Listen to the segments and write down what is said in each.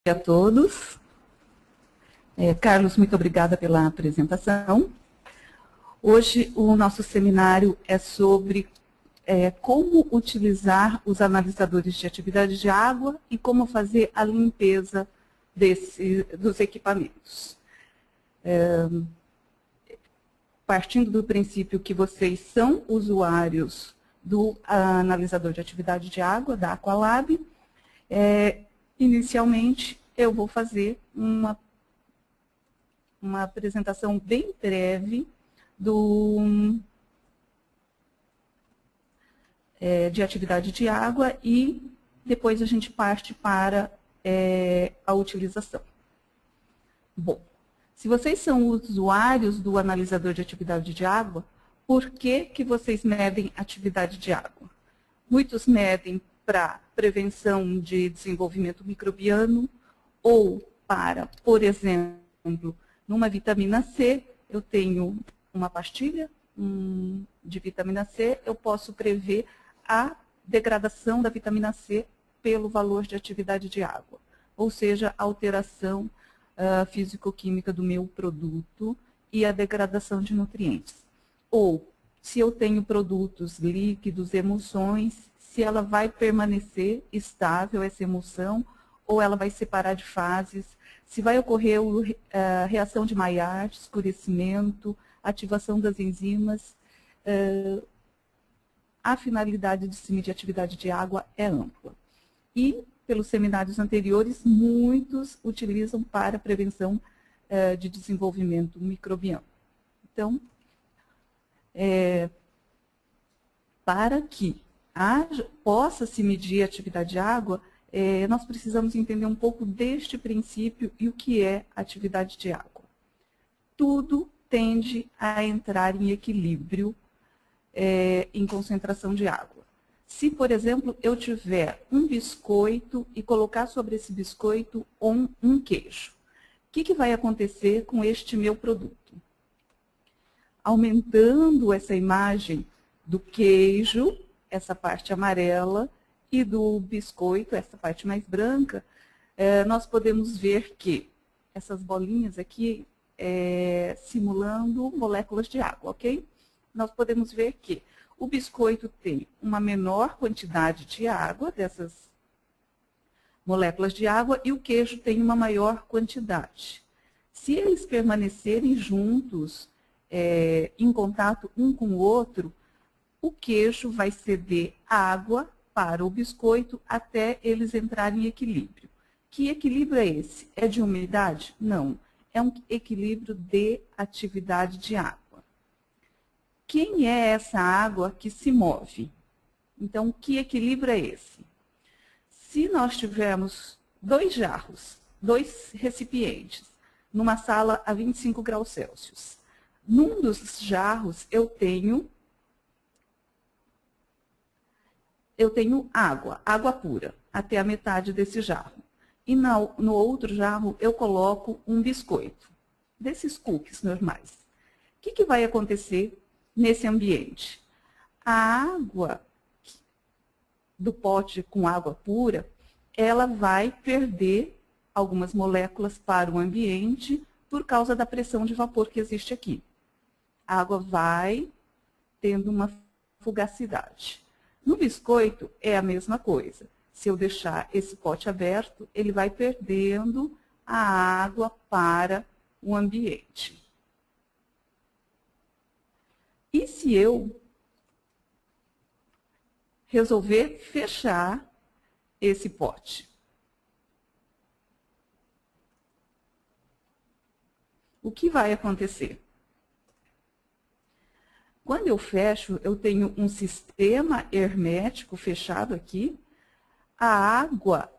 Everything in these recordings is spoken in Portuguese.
A todos. Carlos, muito obrigada pela apresentação. Hoje o nosso seminário é sobre como utilizar os analisadores de atividade de água e como fazer a limpeza dos equipamentos. Partindo do princípio que vocês são usuários do analisador de atividade de água, da Aqualab, inicialmente eu vou fazer uma apresentação bem breve de atividade de água e depois a gente parte para a utilização. Bom, se vocês são usuários do analisador de atividade de água, por que vocês medem atividade de água? Muitos medem para prevenção de desenvolvimento microbiano ou para, por exemplo, numa vitamina C, eu tenho uma pastilha de vitamina C, eu posso prever a degradação da vitamina C pelo valor de atividade de água, ou seja, a alteração físico-química do meu produto e a degradação de nutrientes. Ou, se eu tenho produtos líquidos, emulsões, se ela vai permanecer estável, essa emulsão, ou ela vai separar de fases, se vai ocorrer a reação de Maillard, escurecimento, ativação das enzimas. A finalidade de medir atividade de água é ampla. E, pelos seminários anteriores, muitos utilizam para prevenção de desenvolvimento microbiano. Então, para que possa se medir a atividade de água, nós precisamos entender um pouco deste princípio e o que é atividade de água. Tudo tende a entrar em equilíbrio em concentração de água. Se, por exemplo, eu tiver um biscoito e colocar sobre esse biscoito um queijo, o que vai acontecer com este meu produto? Aumentando essa imagem do queijo, essa parte amarela, e do biscoito, essa parte mais branca, nós podemos ver que essas bolinhas aqui, simulando moléculas de água, ok? Nós podemos ver que o biscoito tem uma menor quantidade de água, dessas moléculas de água, e o queijo tem uma maior quantidade. Se eles permanecerem juntos, em contato um com o outro, o queijo vai ceder água para o biscoito até eles entrarem em equilíbrio. Que equilíbrio é esse? É de umidade? Não. É um equilíbrio de atividade de água. Quem é essa água que se move? Então, que equilíbrio é esse? Se nós tivermos dois jarros, dois recipientes, numa sala a 25 graus Celsius, num dos jarros eu tenho água pura, até a metade desse jarro. E no outro jarro eu coloco um biscoito, desses cookies normais. O que vai acontecer nesse ambiente? A água do pote com água pura, ela vai perder algumas moléculas para o ambiente por causa da pressão de vapor que existe aqui. A água vai tendo uma fugacidade. No biscoito é a mesma coisa. Se eu deixar esse pote aberto, ele vai perdendo a água para o ambiente. E se eu resolver fechar esse pote? O que vai acontecer? Quando eu fecho, eu tenho um sistema hermético fechado aqui, a água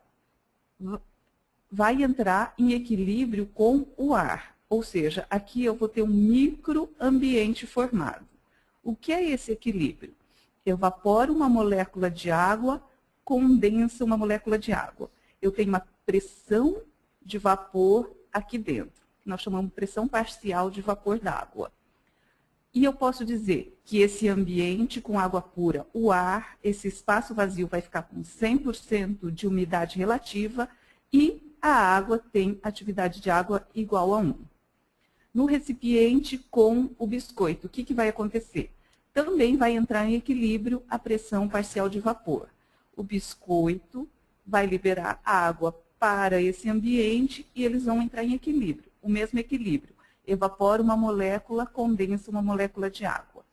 vai entrar em equilíbrio com o ar. Ou seja, aqui eu vou ter um microambiente formado. O que é esse equilíbrio? Eu evaporo uma molécula de água, condensa uma molécula de água. Eu tenho uma pressão de vapor aqui dentro, que nós chamamos de pressão parcial de vapor d'água. E eu posso dizer que esse ambiente com água pura, o ar, esse espaço vazio vai ficar com 100% de umidade relativa e a água tem atividade de água igual a 1. No recipiente com o biscoito, o que vai acontecer? Também vai entrar em equilíbrio a pressão parcial de vapor. O biscoito vai liberar água para esse ambiente e eles vão entrar em equilíbrio, o mesmo equilíbrio. Evapora uma molécula, condensa uma molécula de água.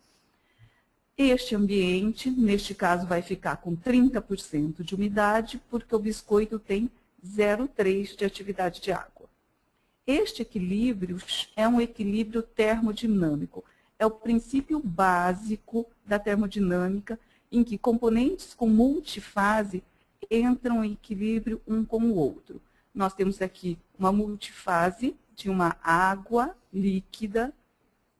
Este ambiente, neste caso, vai ficar com 30% de umidade, porque o biscoito tem 0,3 de atividade de água. Este equilíbrio é um equilíbrio termodinâmico. É o princípio básico da termodinâmica, em que componentes com multifase entram em equilíbrio um com o outro. Nós temos aqui uma multifase de uma água líquida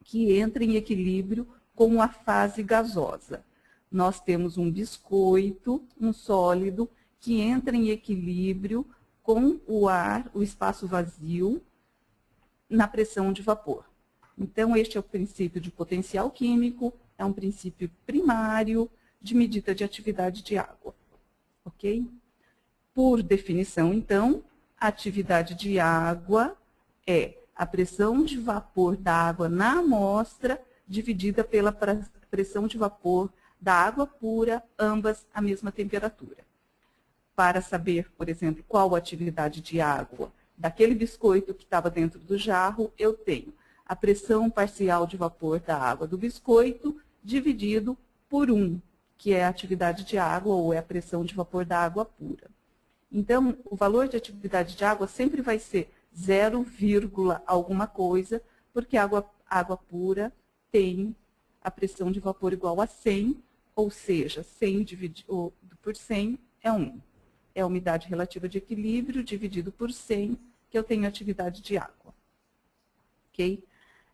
que entra em equilíbrio com a fase gasosa. Nós temos um biscoito, um sólido, que entra em equilíbrio com o ar, o espaço vazio, na pressão de vapor. Então, este é o princípio de potencial químico, é um princípio primário de medida de atividade de água. Ok? Por definição, então, a atividade de água é a pressão de vapor da água na amostra dividida pela pressão de vapor da água pura, ambas à mesma temperatura. Para saber, por exemplo, qual a atividade de água daquele biscoito que estava dentro do jarro, eu tenho a pressão parcial de vapor da água do biscoito dividido por 1, que é a atividade de água ou é a pressão de vapor da água pura. Então, o valor de atividade de água sempre vai ser 0, alguma coisa, porque a água pura tem a pressão de vapor igual a 100, ou seja, 100 dividido por 100 é 1. É a umidade relativa de equilíbrio dividido por 100, que eu tenho atividade de água. Ok?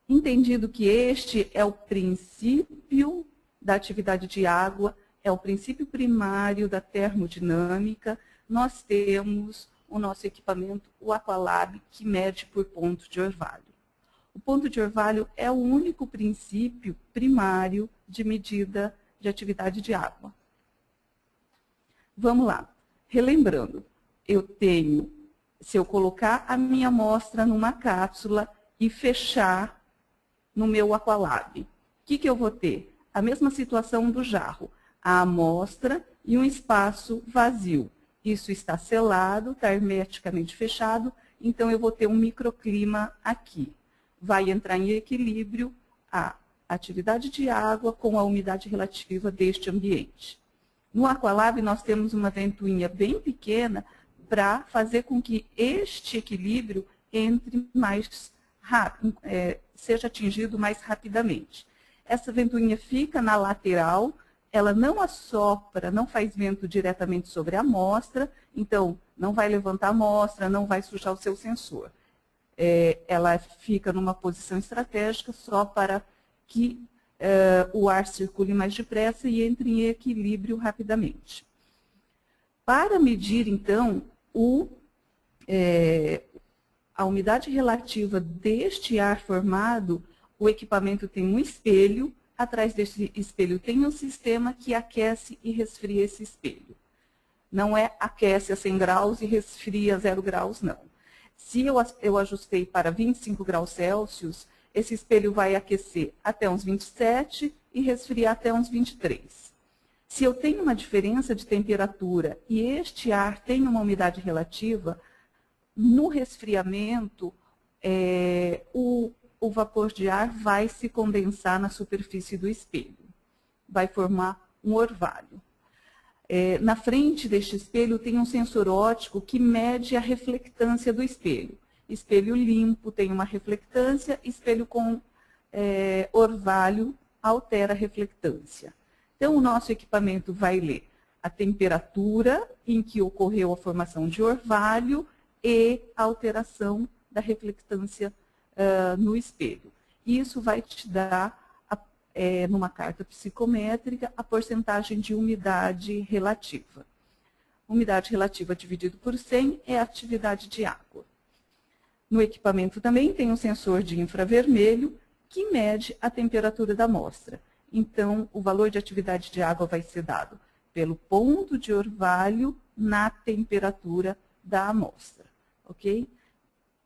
Entendido que este é o princípio da atividade de água, é o princípio primário da termodinâmica, nós temos o nosso equipamento, o Aqualab, que mede por ponto de orvalho. O ponto de orvalho é o único princípio primário de medida de atividade de água. Vamos lá. Relembrando, eu tenho, se eu colocar a minha amostra numa cápsula e fechar no meu Aqualab, o que eu vou ter? A mesma situação do jarro, a amostra e um espaço vazio. Isso está selado, está hermeticamente fechado, então eu vou ter um microclima aqui. Vai entrar em equilíbrio a atividade de água com a umidade relativa deste ambiente. No Aqualab nós temos uma ventoinha bem pequena para fazer com que este equilíbrio entre mais rápido, seja atingido mais rapidamente. Essa ventoinha fica na lateral, ela não assopra, não faz vento diretamente sobre a amostra, então não vai levantar a amostra, não vai sujar o seu sensor. Ela fica numa posição estratégica só para que o ar circule mais depressa e entre em equilíbrio rapidamente. Para medir, então, a umidade relativa deste ar formado, o equipamento tem um espelho, atrás desse espelho tem um sistema que aquece e resfria esse espelho. Não é aquece a 100 graus e resfria a 0 graus, não. Se eu ajustei para 25 graus Celsius, esse espelho vai aquecer até uns 27 e resfriar até uns 23. Se eu tenho uma diferença de temperatura e este ar tem uma umidade relativa, no resfriamento, o vapor de ar vai se condensar na superfície do espelho. Vai formar um orvalho. Na frente deste espelho tem um sensor óptico que mede a reflectância do espelho. Espelho limpo tem uma reflectância, espelho com orvalho altera a reflectância. Então, o nosso equipamento vai ler a temperatura em que ocorreu a formação de orvalho e a alteração da reflectância no espelho. Isso vai te dar, numa carta psicométrica, a porcentagem de umidade relativa. Umidade relativa dividido por 100 é a atividade de água. No equipamento também tem um sensor de infravermelho que mede a temperatura da amostra. Então, o valor de atividade de água vai ser dado pelo ponto de orvalho na temperatura da amostra. ok?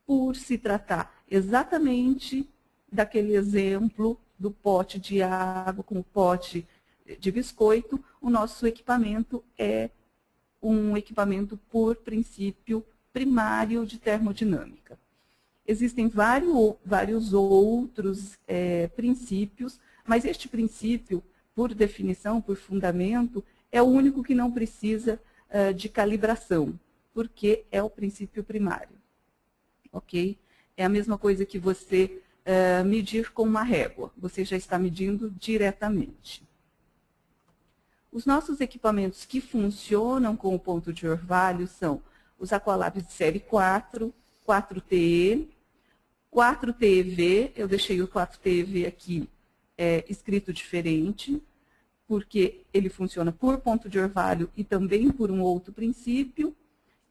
Por se tratar exatamente daquele exemplo do pote de água com o pote de biscoito, o nosso equipamento é um equipamento por princípio primário de termodinâmica. Existem vários outros princípios, mas este princípio, por definição, por fundamento, é o único que não precisa de calibração, porque é o princípio primário. Ok? É a mesma coisa que você medir com uma régua. Você já está medindo diretamente. Os nossos equipamentos que funcionam com o ponto de orvalho são os Aqualabs de série 4, 4TE, 4TEV, eu deixei o 4TEV aqui escrito diferente, porque ele funciona por ponto de orvalho e também por um outro princípio,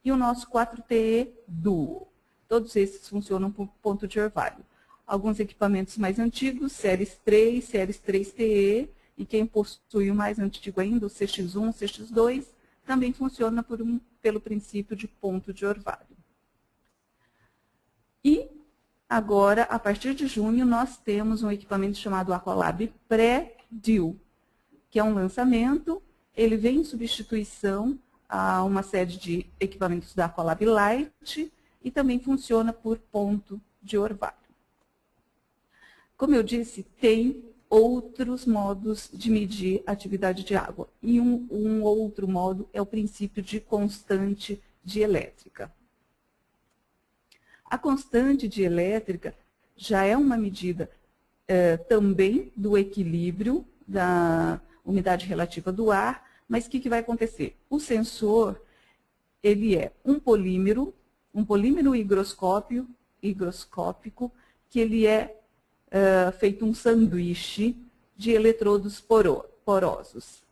e o nosso 4TE Duo. Todos esses funcionam por ponto de orvalho. Alguns equipamentos mais antigos, séries 3, séries 3TE, e quem possui o mais antigo ainda, o CX1, CX2, também funciona pelo princípio de ponto de orvalho. E agora, a partir de junho, nós temos um equipamento chamado Aqualab Pré-DIL, que é um lançamento. Ele vem em substituição a uma série de equipamentos da Aqualab Light e também funciona por ponto de orvalho. Como eu disse, tem outros modos de medir a atividade de água. E um outro modo é o princípio de constante dielétrica. A constante dielétrica já é uma medida também do equilíbrio da umidade relativa do ar, mas o que vai acontecer? O sensor, ele é um polímero higroscópico, que ele é feito um sanduíche de eletrodos porosos.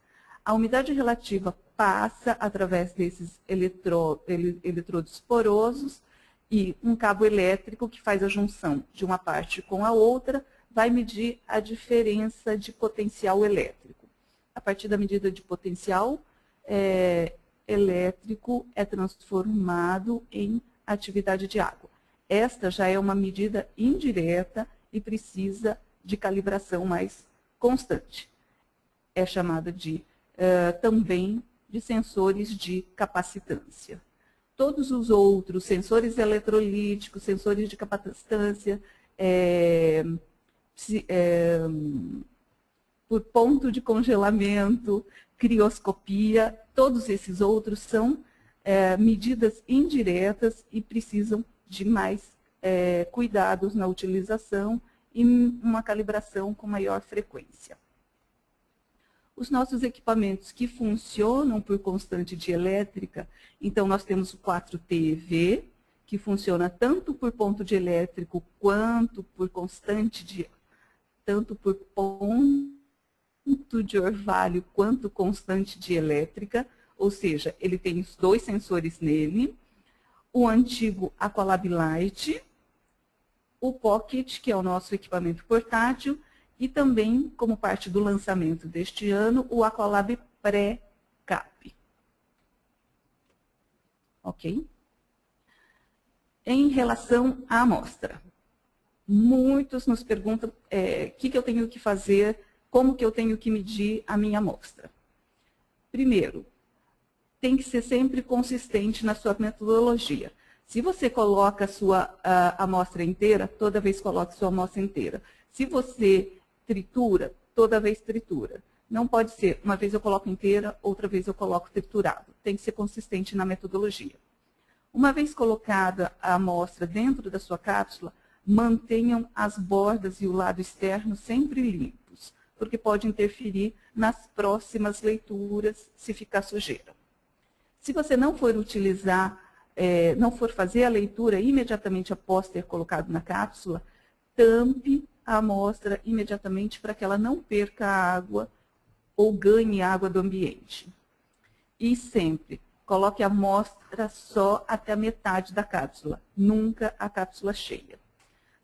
A umidade relativa passa através desses eletrodos porosos e um cabo elétrico que faz a junção de uma parte com a outra vai medir a diferença de potencial elétrico. A partir da medida de potencial elétrico é transformado em atividade de água. Esta já é uma medida indireta e precisa de calibração mais constante. É chamada também de sensores de capacitância. Todos os outros, sensores eletrolíticos, sensores de capacitância, por ponto de congelamento, crioscopia, todos esses outros são medidas indiretas e precisam de mais cuidados na utilização e uma calibração com maior frequência. Os nossos equipamentos que funcionam por constante dielétrica, então nós temos o 4TeV, que funciona tanto por ponto dielétrico quanto por tanto por ponto de orvalho quanto constante dielétrica, ou seja, ele tem os dois sensores nele, o antigo Aqualab Light, o Pocket, que é o nosso equipamento portátil, e também, como parte do lançamento deste ano, o Aqualab Pré-Cap. Ok? Em relação à amostra, muitos nos perguntam o que eu tenho que fazer, como que eu tenho que medir a minha amostra. Primeiro, tem que ser sempre consistente na sua metodologia. Se você coloca a sua amostra inteira, toda vez coloque sua amostra inteira. Se você tritura, toda vez tritura. Não pode ser, uma vez eu coloco inteira, outra vez eu coloco triturado. Tem que ser consistente na metodologia. Uma vez colocada a amostra dentro da sua cápsula, mantenham as bordas e o lado externo sempre limpos, porque pode interferir nas próximas leituras se ficar sujeira. Se você não for utilizar, não for fazer a leitura imediatamente após ter colocado na cápsula, tampe a amostra imediatamente para que ela não perca água ou ganhe água do ambiente. E sempre coloque a amostra só até a metade da cápsula, nunca a cápsula cheia.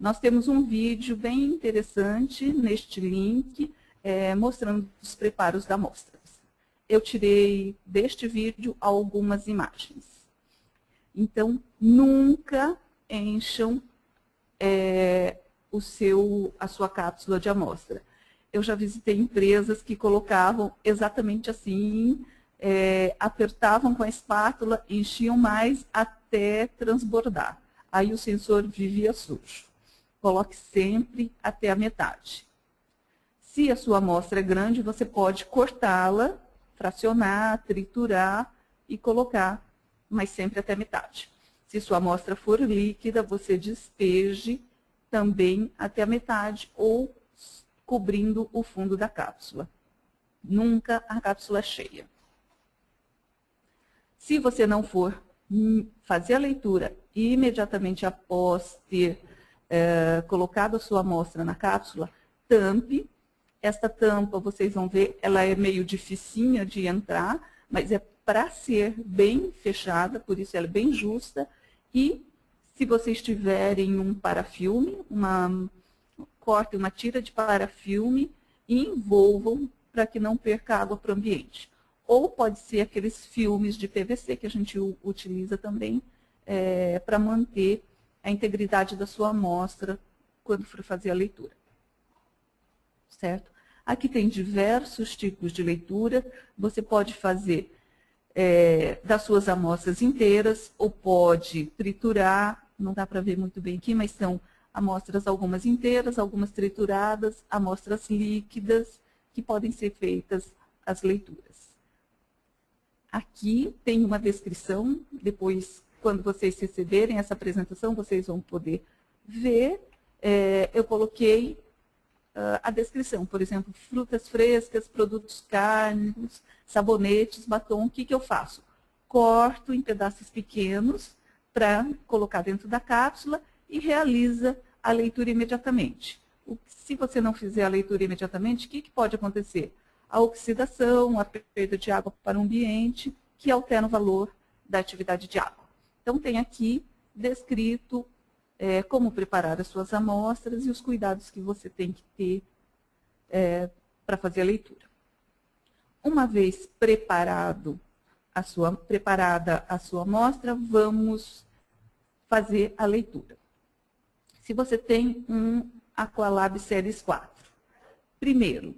Nós temos um vídeo bem interessante neste link, mostrando os preparos da amostra. Eu tirei deste vídeo algumas imagens. Então, nunca encham a sua cápsula de amostra. Eu já visitei empresas que colocavam exatamente assim, apertavam com a espátula, enchiam mais até transbordar. Aí o sensor vivia sujo. Coloque sempre até a metade. Se a sua amostra é grande, você pode cortá-la, fracionar, triturar e colocar, mas sempre até a metade. Se sua amostra for líquida, você despeje também até a metade ou cobrindo o fundo da cápsula. Nunca a cápsula cheia. Se você não for fazer a leitura imediatamente após ter colocado a sua amostra na cápsula, tampe. Esta tampa, vocês vão ver, ela é meio dificinha de entrar, mas é para ser bem fechada, por isso ela é bem justa. E se vocês tiverem um parafilme, cortem uma tira de parafilme e envolvam para que não perca água para o ambiente. Ou pode ser aqueles filmes de PVC que a gente utiliza também para manter a integridade da sua amostra quando for fazer a leitura. Certo? Aqui tem diversos tipos de leitura. Você pode fazer das suas amostras inteiras ou pode triturar. Não dá para ver muito bem aqui, mas são amostras algumas inteiras, algumas trituradas, amostras líquidas que podem ser feitas as leituras. Aqui tem uma descrição, depois, quando vocês receberem essa apresentação, vocês vão poder ver. Eu coloquei a descrição, por exemplo, frutas frescas, produtos cárnicos, sabonetes, batom. O que eu faço? Corto em pedaços pequenos para colocar dentro da cápsula e realiza a leitura imediatamente. Se você não fizer a leitura imediatamente, o que pode acontecer? A oxidação, a perda de água para o ambiente, que altera o valor da atividade de água. Então, tem aqui descrito como preparar as suas amostras e os cuidados que você tem que ter para fazer a leitura. Uma vez preparada a sua amostra, vamos fazer a leitura. Se você tem um Aqualab Series 4, primeiro,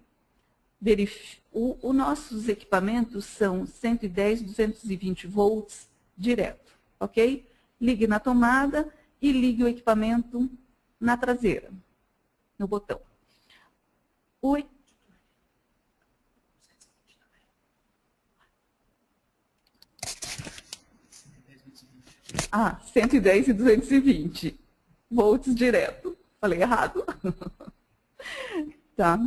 os nossos equipamentos são 110, 220 volts direto, ok? Ligue na tomada e ligue o equipamento na traseira, no botão. 110 e 220 volts direto. Falei errado. Tá.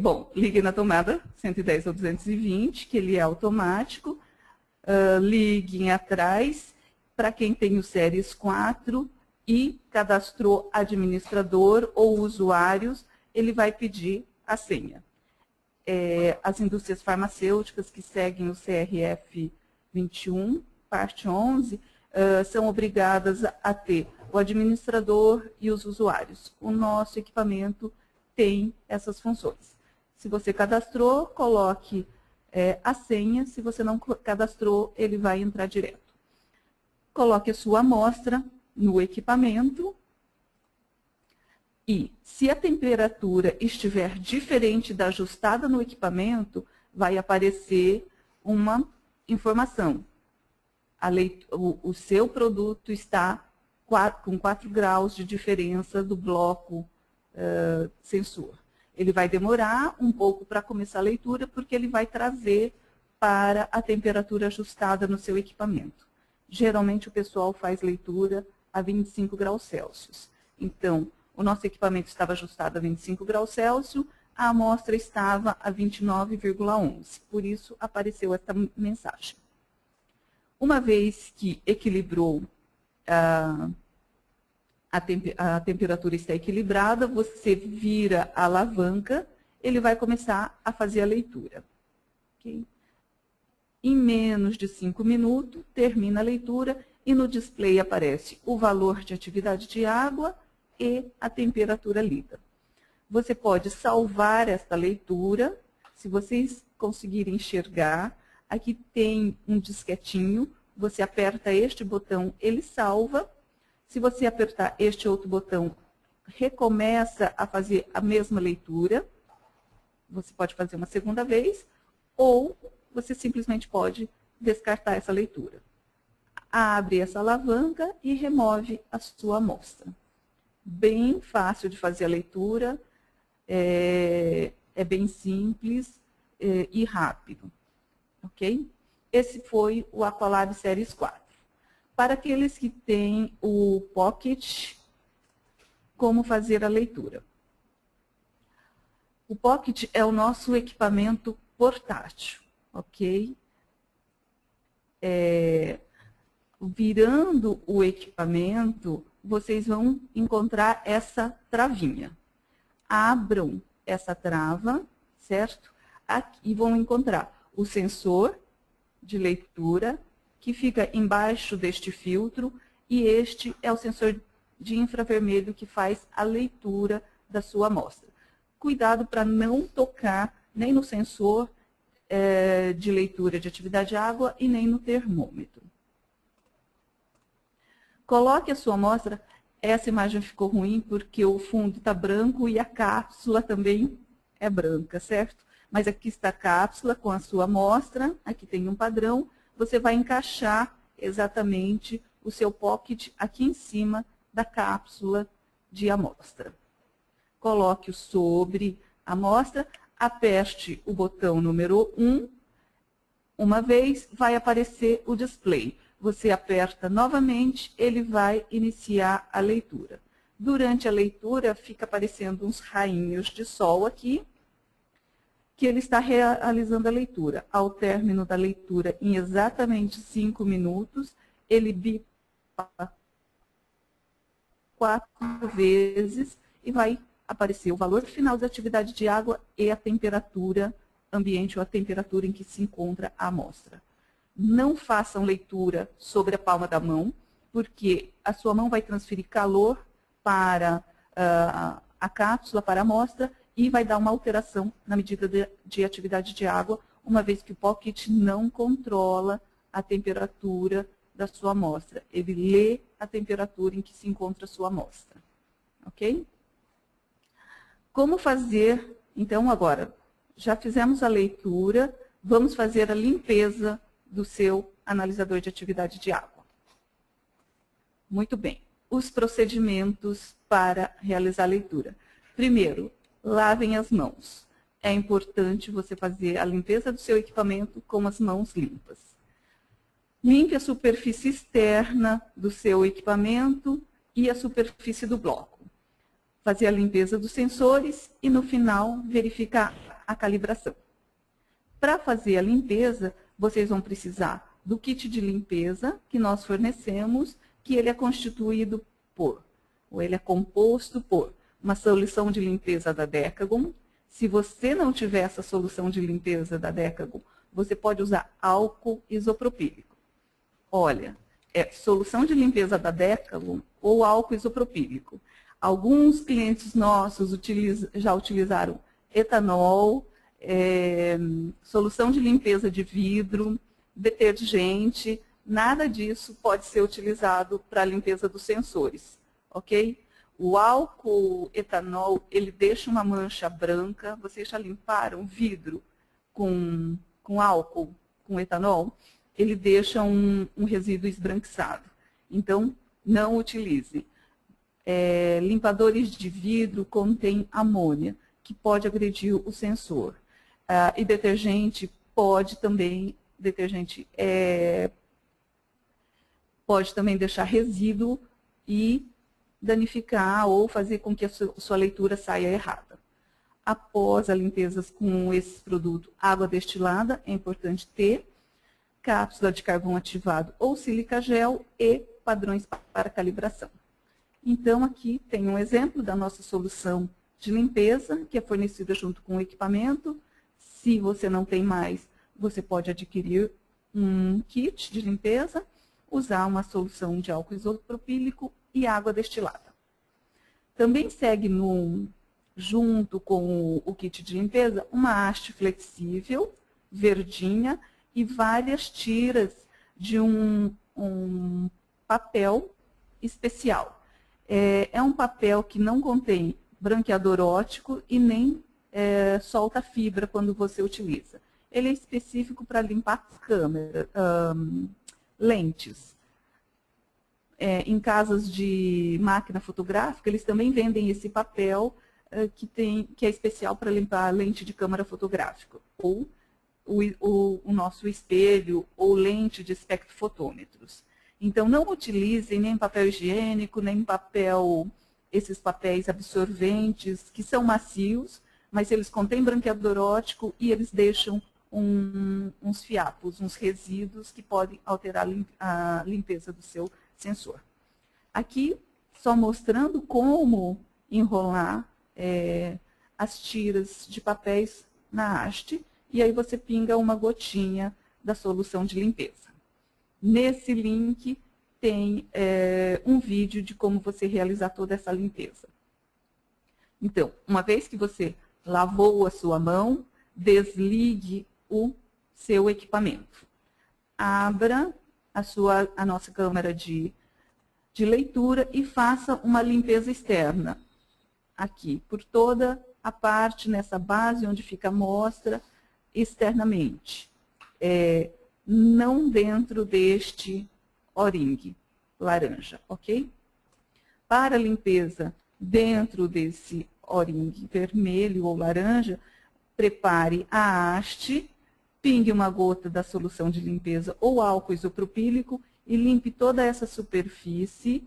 Bom, ligue na tomada 110 ou 220, que ele é automático. Liguem atrás. Para quem tem o Series 4 e cadastrou administrador ou usuários, ele vai pedir a senha. As indústrias farmacêuticas que seguem o CRF 21, parte 11, são obrigadas a ter o administrador e os usuários. O nosso equipamento tem essas funções. Se você cadastrou, coloque a senha. Se você não cadastrou, ele vai entrar direto. Coloque a sua amostra no equipamento e, se a temperatura estiver diferente da ajustada no equipamento, vai aparecer uma informação. O seu produto está com 4 graus de diferença do bloco sensor. Ele vai demorar um pouco para começar a leitura, porque ele vai trazer para a temperatura ajustada no seu equipamento. Geralmente o pessoal faz leitura a 25 graus Celsius. Então, o nosso equipamento estava ajustado a 25 graus Celsius, a amostra estava a 29,11. Por isso, apareceu essa mensagem. Uma vez que equilibrou, a temperatura está equilibrada, você vira a alavanca, ele vai começar a fazer a leitura. Okay? Em menos de 5 minutos, termina a leitura e no display aparece o valor de atividade de água e a temperatura lida. Você pode salvar esta leitura, se vocês conseguirem enxergar. Aqui tem um disquetinho, você aperta este botão, ele salva. Se você apertar este outro botão, recomeça a fazer a mesma leitura. Você pode fazer uma segunda vez, ou você simplesmente pode descartar essa leitura. Abre essa alavanca e remove a sua amostra. Bem fácil de fazer a leitura, é bem simples e rápido. Ok? Esse foi o Aqualab Series 4. Para aqueles que têm o Pocket, como fazer a leitura? O Pocket é o nosso equipamento portátil, ok? Virando o equipamento, vocês vão encontrar essa travinha. Abram essa trava, certo? Aqui, e vão encontrar o sensor de leitura, que fica embaixo deste filtro, e este é o sensor de infravermelho que faz a leitura da sua amostra. Cuidado para não tocar nem no sensor de leitura de atividade de água e nem no termômetro. Coloque a sua amostra. Essa imagem ficou ruim porque o fundo está branco e a cápsula também é branca, certo? Mas aqui está a cápsula com a sua amostra, aqui tem um padrão. Você vai encaixar exatamente o seu pocket aqui em cima da cápsula de amostra. Coloque-o sobre a amostra, aperte o botão número 1. Uma vez, vai aparecer o display. Você aperta novamente, ele vai iniciar a leitura. Durante a leitura, fica aparecendo uns rainhos de sol aqui, que ele está realizando a leitura. Ao término da leitura, em exatamente 5 minutos, ele bipa 4 vezes e vai aparecer o valor final da atividade de água e a temperatura ambiente ou a temperatura em que se encontra a amostra. Não façam leitura sobre a palma da mão, porque a sua mão vai transferir calor para a cápsula, para a amostra, e vai dar uma alteração na medida de atividade de água, uma vez que o Pocket não controla a temperatura da sua amostra. Ele lê a temperatura em que se encontra a sua amostra. Ok? Como fazer, então, agora, já fizemos a leitura, vamos fazer a limpeza do seu analisador de atividade de água. Muito bem. Os procedimentos para realizar a leitura. Primeiro, lavem as mãos. É importante você fazer a limpeza do seu equipamento com as mãos limpas. Limpe a superfície externa do seu equipamento e a superfície do bloco. Fazer a limpeza dos sensores e, no final, verificar a calibração. Para fazer a limpeza, vocês vão precisar do kit de limpeza que nós fornecemos, que ele é constituído por, ou ele é composto por, uma solução de limpeza da Decagon. Se você não tiver essa solução de limpeza da Decagon, você pode usar álcool isopropílico. Olha, é solução de limpeza da Decagon ou álcool isopropílico. Alguns clientes nossos já utilizaram etanol, solução de limpeza de vidro, detergente. Nada disso pode ser utilizado para a limpeza dos sensores, ok? O álcool etanol, ele deixa uma mancha branca. Vocês já limparam vidro com álcool, com etanol? Ele deixa um resíduo esbranquiçado. Então, não utilize. Limpadores de vidro contêm amônia, que pode agredir o sensor. E detergente pode também, pode também deixar resíduo e danificar ou fazer com que a sua leitura saia errada. Após a limpeza com esse produto, água destilada, é importante ter, cápsula de carvão ativado ou sílica gel e padrões para calibração. Então, aqui tem um exemplo da nossa solução de limpeza, que é fornecida junto com o equipamento. Se você não tem mais, você pode adquirir um kit de limpeza, usar uma solução de álcool isopropílico e água destilada. Também segue junto com o kit de limpeza uma haste flexível, verdinha, e várias tiras de um papel especial. É um papel que não contém branqueador óptico e nem solta fibra quando você utiliza. Ele é específico para limpar lentes. Em casas de máquina fotográfica, eles também vendem esse papel que é especial para limpar a lente de câmara fotográfica, ou o nosso espelho, ou lente de espectrofotômetros. Então, não utilizem nem papel higiênico, nem esses papéis absorventes, que são macios, mas eles contêm branqueador óptico e eles deixam uns fiapos, uns resíduos que podem alterar a limpeza do seu sensor. Aqui, só mostrando como enrolar as tiras de papéis na haste, e aí você pinga uma gotinha da solução de limpeza. Nesse link tem um vídeo de como você realizar toda essa limpeza. Então, uma vez que você lavou a sua mão, desligue o seu equipamento. Abra a nossa câmera de leitura e faça uma limpeza externa. Aqui, por toda a parte, nessa base onde fica a amostra, externamente. Não dentro deste O-ring laranja, ok? Para a limpeza dentro desse O-ring vermelho ou laranja, prepare a haste, pingue uma gota da solução de limpeza ou álcool isopropílico e limpe toda essa superfície.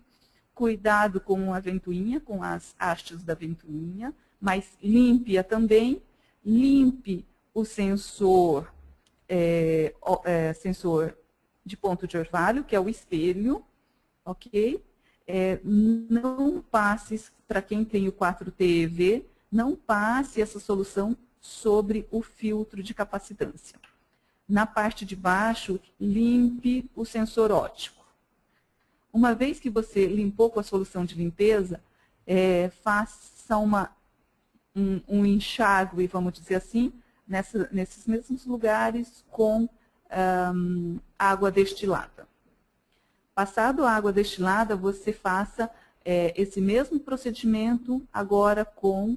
Cuidado com a ventoinha, com as hastes da ventoinha, mas limpe-a também. Limpe o sensor de ponto de orvalho, que é o espelho, ok? Não passe, para quem tem o 4T-EV, não passe essa solução sobre o filtro de capacitância. Na parte de baixo, limpe o sensor óptico. Uma vez que você limpou com a solução de limpeza, faça um enxágue, vamos dizer assim, nesses mesmos lugares com água destilada. Passado a água destilada, você faça esse mesmo procedimento agora com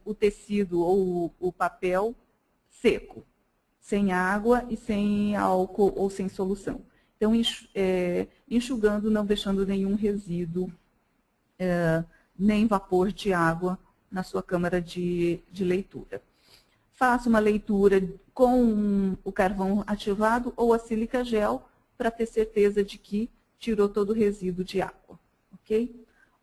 o tecido ou o papel seco, sem água e sem álcool ou sem solução. Então, enxugando, não deixando nenhum resíduo, nem vapor de água na sua câmara de leitura. Faça uma leitura com o carvão ativado ou a sílica gel para ter certeza de que tirou todo o resíduo de água, ok?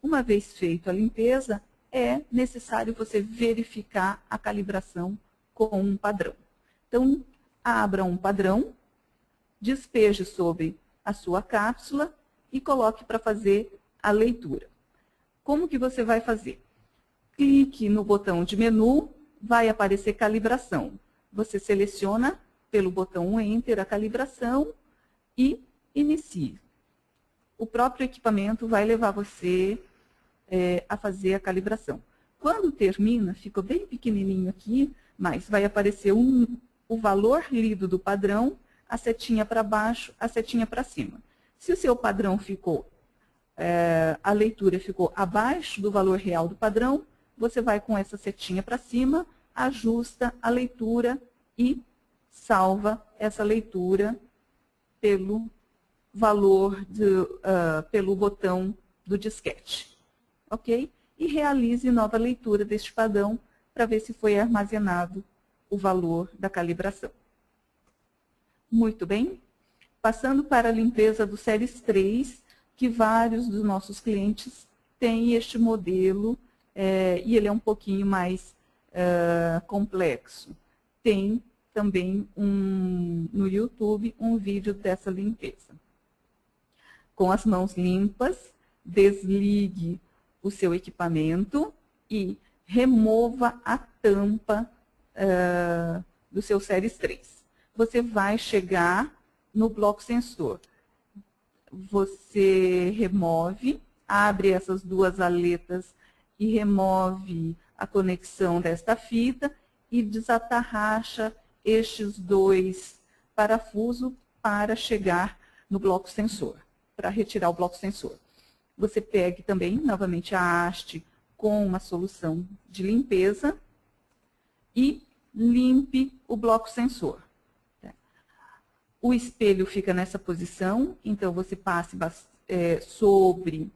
Uma vez feita a limpeza, é necessário você verificar a calibração com um padrão. Então, abra um padrão, despeje sobre a sua cápsula e coloque para fazer a leitura. Como que você vai fazer? Clique no botão de menu, vai aparecer calibração. Você seleciona pelo botão Enter a calibração e inicie. O próprio equipamento vai levar você a fazer a calibração. Quando termina, fica bem pequenininho aqui, mas vai aparecer o valor lido do padrão, a setinha para baixo, a setinha para cima. Se o seu padrão ficou, a leitura ficou abaixo do valor real do padrão, você vai com essa setinha para cima, ajusta a leitura e salva essa leitura pelo valor, pelo botão do disquete. Ok? E realize nova leitura deste padrão para ver se foi armazenado o valor da calibração. Muito bem. Passando para a limpeza do Series 3, que vários dos nossos clientes têm este modelo, e ele é um pouquinho mais complexo. Tem também no YouTube um vídeo dessa limpeza. Com as mãos limpas, desligue o seu equipamento e remova a tampa do seu Series 3. Você vai chegar no bloco sensor. Você remove, abre essas duas aletas e remove a conexão desta fita e desatarracha estes dois parafuso para chegar no bloco sensor, para retirar o bloco sensor. Você pegue também, novamente, a haste com uma solução de limpeza e limpe o bloco sensor. O espelho fica nessa posição, então você passe sobre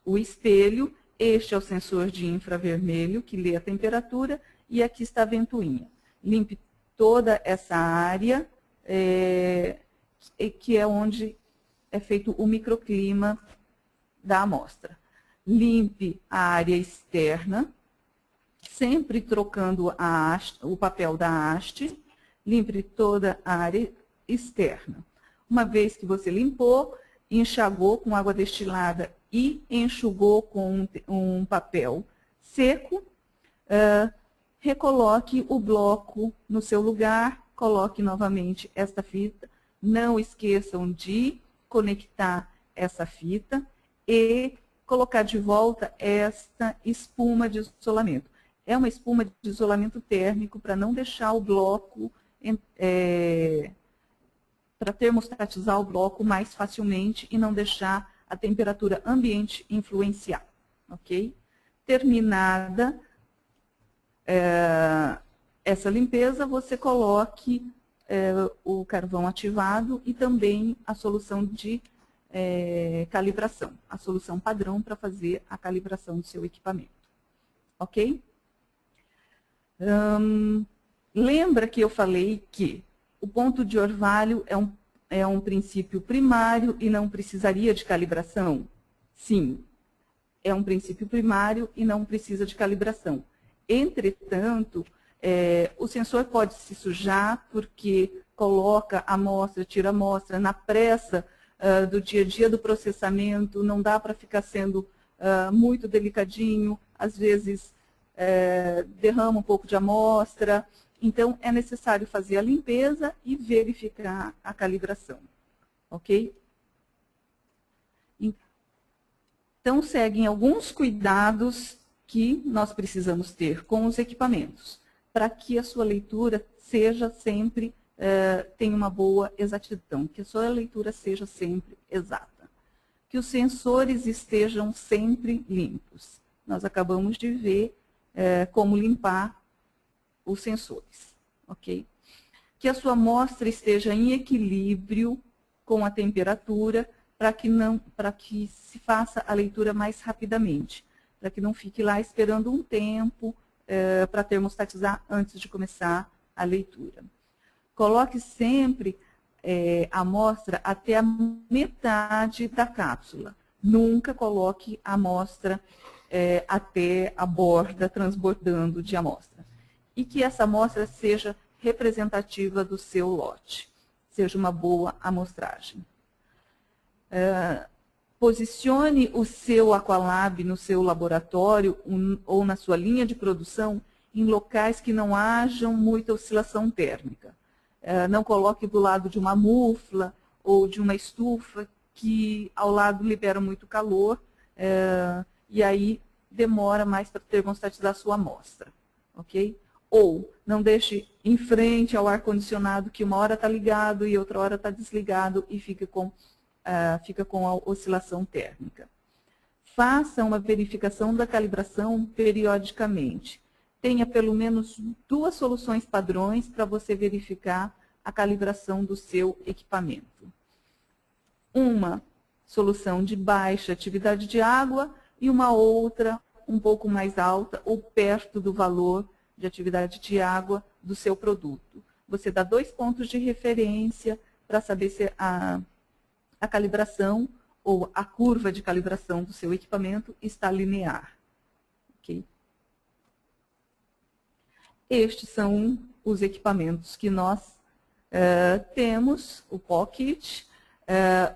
o espelho. Este é o sensor de infravermelho, que lê a temperatura, e aqui está a ventoinha. Limpe toda essa área, que é onde é feito o microclima da amostra. Limpe a área externa, sempre trocando o papel da haste. Limpe toda a área externa. Uma vez que você limpou, enxagou com água destilada e enxugou com um papel seco, recoloque o bloco no seu lugar, coloque novamente esta fita. Não esqueçam de conectar essa fita e colocar de volta esta espuma de isolamento. É uma espuma de isolamento térmico para não deixar o bloco, para termostatizar o bloco mais facilmente e não deixar a temperatura ambiente influenciar, ok? Terminada essa limpeza, você coloque o carvão ativado e também a solução de calibração, a solução padrão para fazer a calibração do seu equipamento, ok? Lembra que eu falei que o ponto de orvalho é um princípio primário e não precisaria de calibração? Sim, é um princípio primário e não precisa de calibração. Entretanto, o sensor pode se sujar porque coloca a amostra, tira a amostra na pressa do dia a dia do processamento, não dá para ficar sendo muito delicadinho, às vezes derrama um pouco de amostra. Então, é necessário fazer a limpeza e verificar a calibração, ok? Então, seguem alguns cuidados que nós precisamos ter com os equipamentos, para que a sua leitura seja sempre, tenha uma boa exatidão, que a sua leitura seja sempre exata. Que os sensores estejam sempre limpos. Nós acabamos de ver como limpar os sensores, ok? Que a sua amostra esteja em equilíbrio com a temperatura, para que se faça a leitura mais rapidamente, para que não fique lá esperando um tempo para termostatizar antes de começar a leitura. Coloque sempre a amostra até a metade da cápsula. Nunca coloque a amostra até a borda, transbordando de amostra. E que essa amostra seja representativa do seu lote, seja uma boa amostragem. Posicione o seu Aqualab no seu laboratório ou na sua linha de produção em locais que não hajam muita oscilação térmica. Não coloque do lado de uma mufla ou de uma estufa que ao lado libera muito calor e aí demora mais para termostatizar a sua amostra, ok? Ou não deixe em frente ao ar-condicionado que uma hora está ligado e outra hora está desligado e fica com a oscilação térmica. Faça uma verificação da calibração periodicamente. Tenha pelo menos 2 soluções padrões para você verificar a calibração do seu equipamento. Uma solução de baixa atividade de água e uma outra um pouco mais alta ou perto do valor de atividade de água do seu produto. Você dá 2 pontos de referência para saber se a calibração ou a curva de calibração do seu equipamento está linear. Okay? Estes são os equipamentos que nós temos, o Pocket,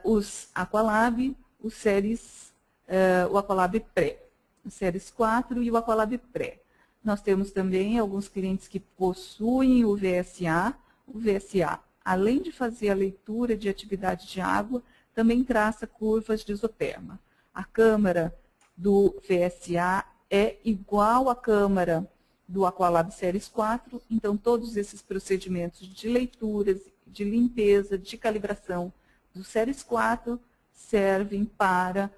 os Aqualab, o Aqualab Pré, o Series 4 e o Aqualab Pré. Nós temos também alguns clientes que possuem o VSA. O VSA, além de fazer a leitura de atividade de água, também traça curvas de isoterma. A câmara do VSA é igual à câmara do Aqualab Series 4. Então, todos esses procedimentos de leituras, de limpeza, de calibração do Series 4 servem para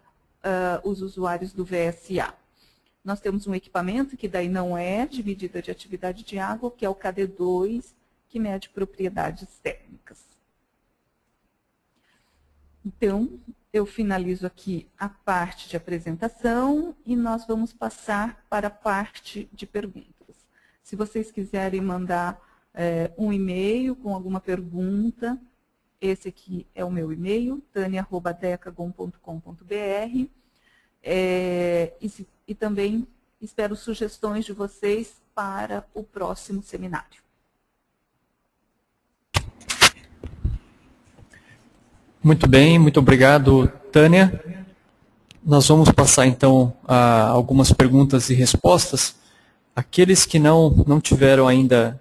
os usuários do VSA. Nós temos um equipamento que daí não é de medida de atividade de água, que é o KD2, que mede propriedades térmicas. Então, eu finalizo aqui a parte de apresentação e nós vamos passar para a parte de perguntas. Se vocês quiserem mandar um e-mail com alguma pergunta, esse aqui é o meu e-mail, tania@decagon.com.br. E também espero sugestões de vocês para o próximo seminário. Muito bem, muito obrigado, Tânia. Nós vamos passar, então, a algumas perguntas e respostas. Aqueles que não tiveram ainda